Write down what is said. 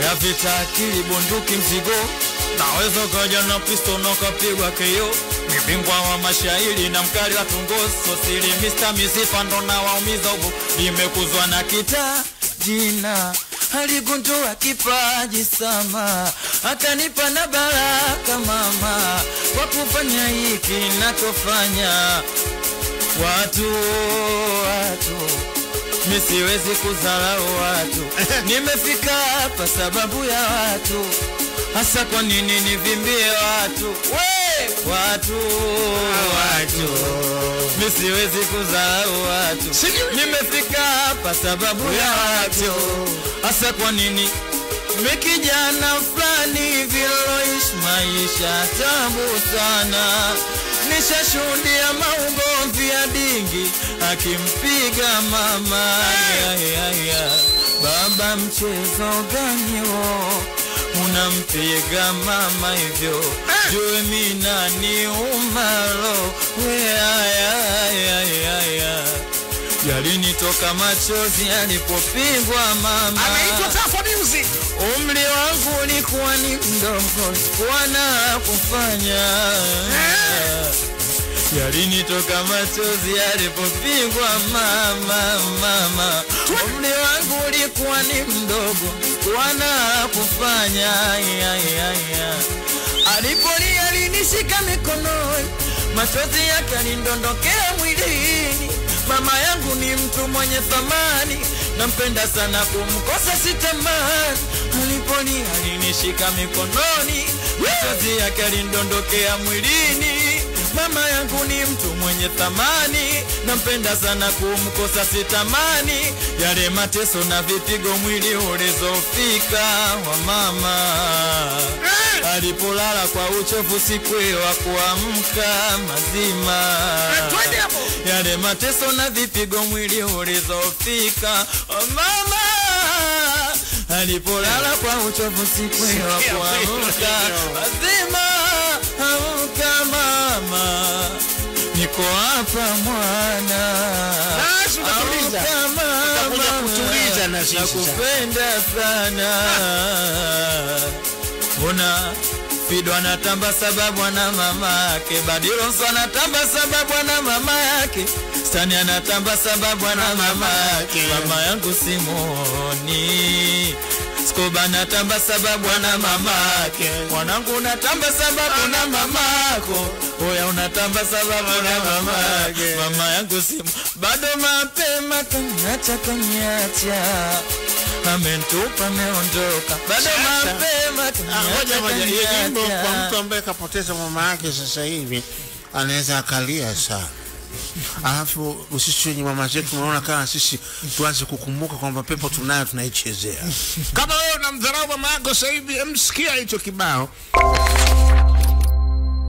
ya vita akili bunduki mzigo. Naweza kaja na pisto na kapigwa KO. Mbingwa wa mashairi na mkali wa tungoso. Siri Mr. Misifa ndo na waumiza ubo. Nimekuzwa na kita jina. Aligundua kipaji sama. Akanipa na baraka mama. Kwa kufanya hiki nakofanya. Watu misiwezi kudharau watu. Nimefika hapa sababu ya watu. Hasa kwa nini nivimbie watu? Watu misiwezi kudharau watu. Nimefika hapa sababu ya watu. Hasa kwa nini mikijana fulani viloishi maisha tabu sana. Nishashuhudia maugomvi ya dingi akimpiga mama. Baba mchezo gani wo unampiga mama hivyo? Jue mina ni umaro. Yalinitoka machozi alipopigwa mama. Anaitwa Tafa Music. Umri wangu ulikuwa ni mdogo, sikuwa na kufanya. Yalinitoka machozi alipopigwa mama. Umri wangu ulikuwa ni mdogo, sikuwa na kufanya. Alipolia alinishika mikononi, machozi yake yanidondokea mwilini. Mama yangu ni mtu mwenye thamani, nampenda sana kumkosa sitamani. Alipolia alinishika mikononi, machozi yake yanidondokea mwilini. Mama yangu ni mtu mwenye thamani, nampenda sana kumkosa sitamani. Yale mateso na vipigo mwili ulizofika wa mama. Alipolala kwa uchovu siku wa kuamka mazima. Yale mateso na vipigo mwili ulizofika wa mama. Alipolala kwa uchovu siku wa kuamka mazima. Amka mama, niko hapa mwana. Amka mama, nakupenda sana. Una Fido anatamba sababu ana mama yake. Badilonso anatamba sababu ana mama yake. Stani anatamba sababu ana mama yake. Mama yangu Simoni Skoba anatamba sababu ana mama yake. Mwanangu unatamba sababu na mama yako. Oya unatamba sababu na mama yake. Mama yangu Simoni bado mapema kaniacha. Amentupa ameondoka bado mapema. Ngoja nyimbo kwa mtu ambaye kapoteza mama yake sasa hivi anaweza akalia sana. Alafu sisi wenye mama zetu tunaona kama sisi tuanze kukumbuka kwamba pepo tunayo tunaichezea. Kama wewe unamdharau mama yako sasa hivi, msikia hicho kibao.